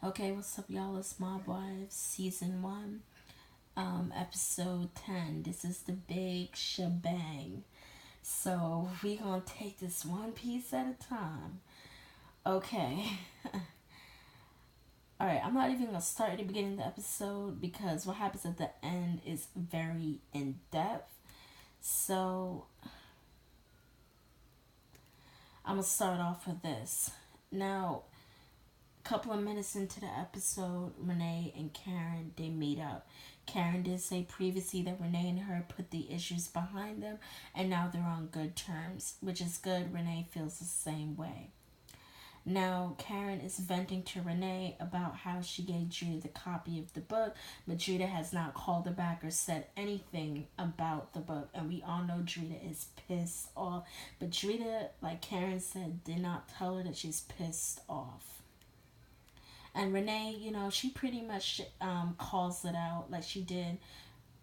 Okay, what's up, y'all? It's Mob Wives, Season 1, Episode 10. This is the big shebang. So, we gonna take this one piece at a time. Okay. Alright, I'm not even gonna start at the beginning of the episode because what happens at the end is very in depth. So, I'm gonna start off with this. Now, couple of minutes into the episode, Renee and Karen they meet up. Karen did say previously that Renee and her put the issues behind them and now they're on good terms, which is good. Renee feels the same way. Now, Karen is venting to Renee about how she gave Judah the copy of the book, but Judah has not called her back or said anything about the book. And we all know Judah is pissed off. But Judah, like Karen said, did not tell her that she's pissed off. And Renee, she pretty much calls it out like she did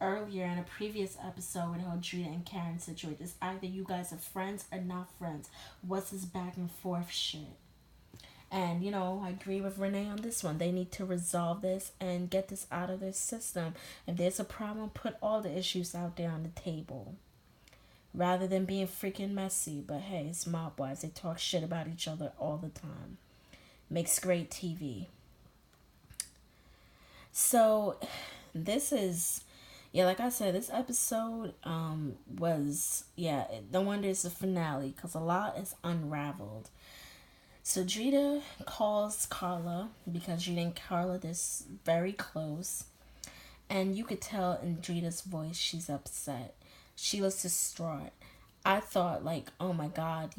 earlier in a previous episode with how Drita and Karen situation. It's either you guys are friends or not friends. What's this back and forth shit? And, I agree with Renee on this one. They need to resolve this and get this out of their system. If there's a problem, put all the issues out there on the table. Rather than being freaking messy. But hey, it's Mob Wives. They talk shit about each other all the time. Makes great TV. So this is, yeah, like I said, this episode was, yeah, no wonder it's the finale because a lot is unraveled. So Drita calls Carla because Drita and Carla this very close, and you could tell in Drita's voice she's upset. She looks distraught. I thought like, oh my god,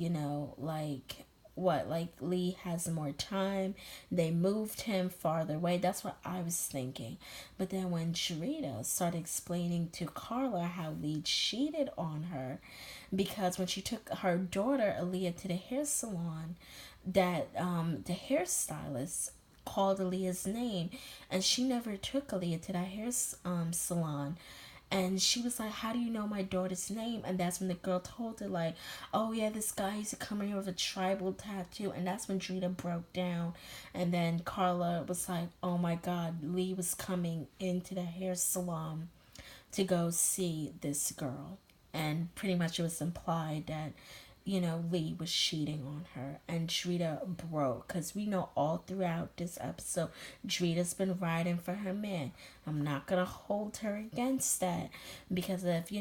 like what, like Lee has more time, they moved him farther away. That's what I was thinking. But then when Drita started explaining to Carla how Lee cheated on her because when she took her daughter Aaliyah to the hair salon, that the hairstylist called Aaliyah's name, and she never took Aaliyah to that hair salon. And she was like, how do you know my daughter's name? And that's when the girl told her, like, oh yeah, this guy used to come here with a tribal tattoo. And that's when Drita broke down. And then Carla was like, oh my god, Lee was coming into the hair salon to go see this girl. And pretty much it was implied that, Lee was cheating on her. And Drita broke. Because we know all throughout this episode, Drita's been riding for her man. I'm not going to hold her against that. Because if,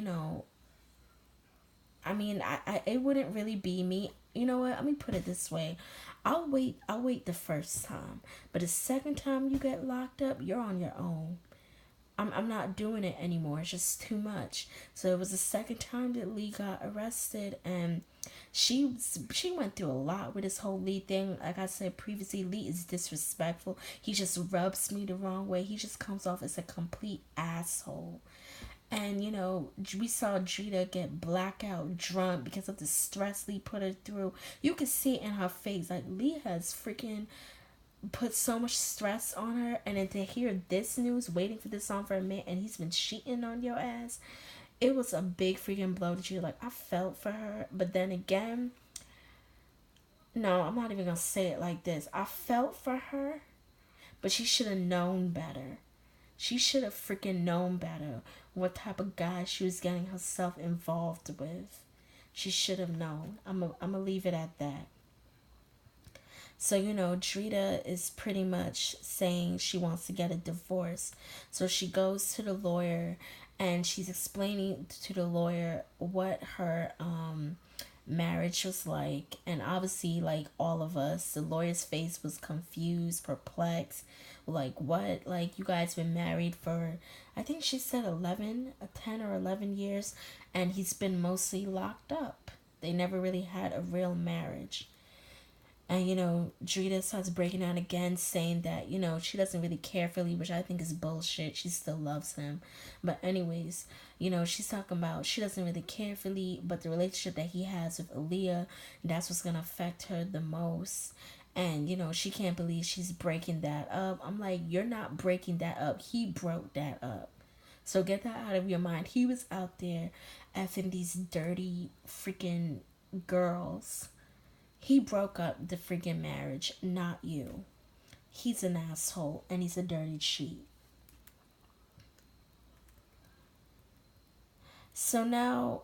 I mean, it wouldn't really be me. You know what? Let me put it this way. I'll wait the first time. But the second time you get locked up, you're on your own. I'm not doing it anymore. It's just too much. So it was the second time that Lee got arrested, and she went through a lot with this whole Lee thing. Like I said previously, Lee is disrespectful. He just rubs me the wrong way. He just comes off as a complete asshole. And we saw Drita get blackout drunk because of the stress Lee put her through. You could see it in her face. Like Lee has freaking put so much stress on her, and then to hear this news, waiting for this song for a minute, and he's been cheating on your ass, it was a big freaking blow to you. Like, I felt for her, but then again, no, I'm not even gonna say it like this. I felt for her, but she should have known better. She should have freaking known better what type of guy she was getting herself involved with. She should have known. I'm gonna leave it at that. So, Drita is pretty much saying she wants to get a divorce. So she goes to the lawyer and she's explaining to the lawyer what her marriage was like. And obviously, like all of us, the lawyer's face was confused, perplexed. Like, what? Like, you guys been married for, I think she said 10 or 11 years, and he's been mostly locked up. They never really had a real marriage. And, Drita starts breaking down again, saying that, she doesn't really care for Lee, which I think is bullshit. She still loves him. But anyways, she's talking about she doesn't really care for Lee, but the relationship that he has with Aaliyah, that's what's going to affect her the most. And, she can't believe she's breaking that up. I'm like, you're not breaking that up. He broke that up. So get that out of your mind. He was out there effing these dirty freaking girls. He broke up the freaking marriage, not you. he's an asshole and he's a dirty cheat. So now,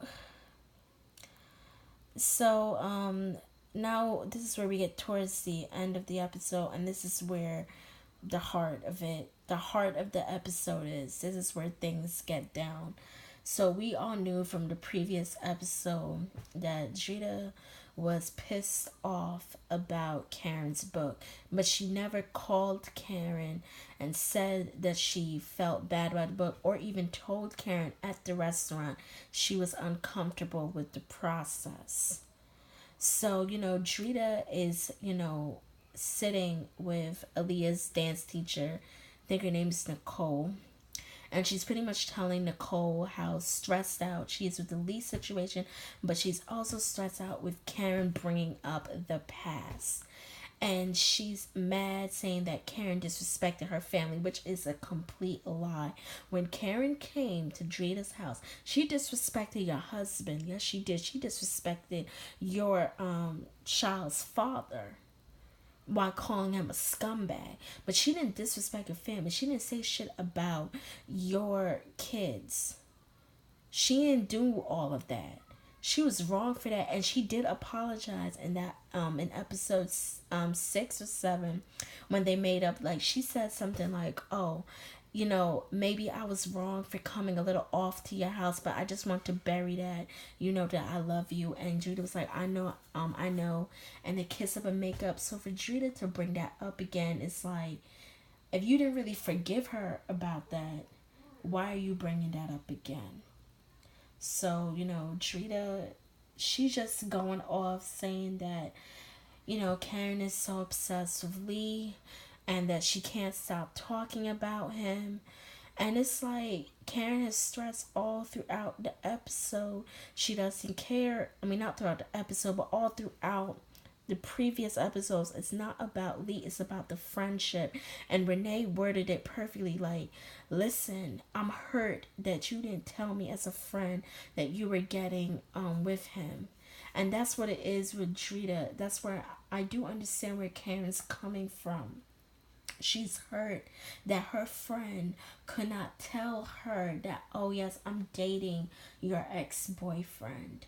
so now this is where we get towards the end of the episode, and this is where the heart of the episode is. This is where things get down. So we all knew from the previous episode that Drita was pissed off about Karen's book, but she never called Karen and said that she felt bad about the book, or even told Karen at the restaurant she was uncomfortable with the process. So, Drita is, sitting with Aaliyah's dance teacher. I think her name is Nicole. And she's pretty much telling Nicole how stressed out she is with the Lee situation, but she's also stressed out with Karen bringing up the past. And she's mad, saying that Karen disrespected her family, which is a complete lie. When Karen came to Drita's house, she disrespected your husband. Yes, she did. She disrespected your child's father while calling him a scumbag. But she didn't disrespect your family. She didn't say shit about your kids. She didn't do all of that. She was wrong for that, and she did apologize in that in episodes 6 or 7, when they made up. Like, she said something like, "Oh, maybe I was wrong for coming a little off to your house, but I just want to bury that. That I love you." And Drita was like, "I know, I know," and they kiss up and make up. So for Drita to bring that up again, it's like, if you didn't really forgive her about that, why are you bringing that up again? So, Drita, she's just going off saying that, Karen is so obsessed with Lee and that she can't stop talking about him. And it's like Karen has stressed all throughout the episode. She doesn't care. I mean, not throughout the episode, but all throughout the previous episodes. It's not about Lee, it's about the friendship. And Renee worded it perfectly, like, "Listen, I'm hurt that you didn't tell me as a friend that you were getting with him." And that's what it is with Drita. That's where I do understand where Karen's coming from. She's hurt that her friend could not tell her that, "Oh yes, I'm dating your ex-boyfriend."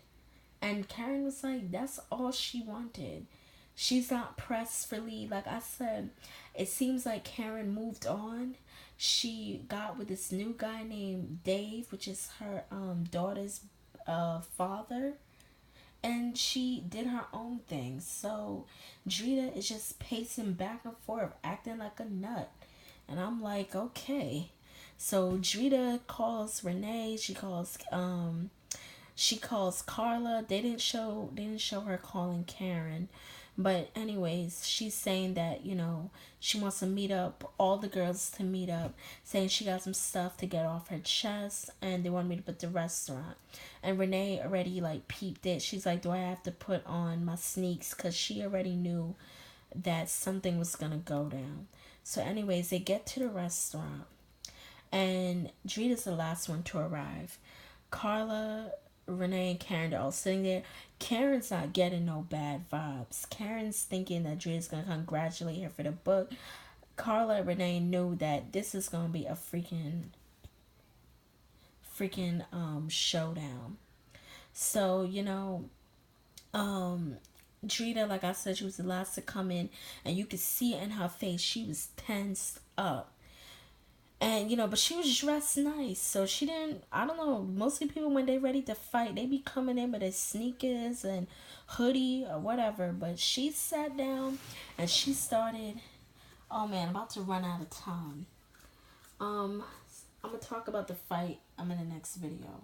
And Karen was like, that's all she wanted. She's not pressed for Lee. Like I said, it seems like Karen moved on. She got with this new guy named Dave, which is her daughter's father. And she did her own thing. So Drita is just pacing back and forth, acting like a nut. And I'm like, okay. So Drita calls Renee. She calls Carla. They didn't show her calling Karen. But anyways, she's saying that, she wants to meet up, all the girls to meet up, saying she got some stuff to get off her chest, and they want me to put the restaurant. And Renee already like peeped it. She's like, "Do I have to put on my sneaks?" Because she already knew that something was gonna go down. So anyways, they get to the restaurant, and Drita's the last one to arrive. Carla, Renee, and Karen are all sitting there. Karen's not getting no bad vibes. Karen's thinking that Drita's gonna congratulate her for the book. Carla and Renee knew that this is gonna be a freaking showdown. So, Drita, like I said, she was the last to come in, and you could see it in her face. She was tensed up. And, but she was dressed nice. So she didn't, I don't know, mostly people, when they ready to fight, they be coming in with their sneakers and hoodie or whatever. But she sat down and she started, oh man, I'm about to run out of time. I'm going to talk about the fight in the next video.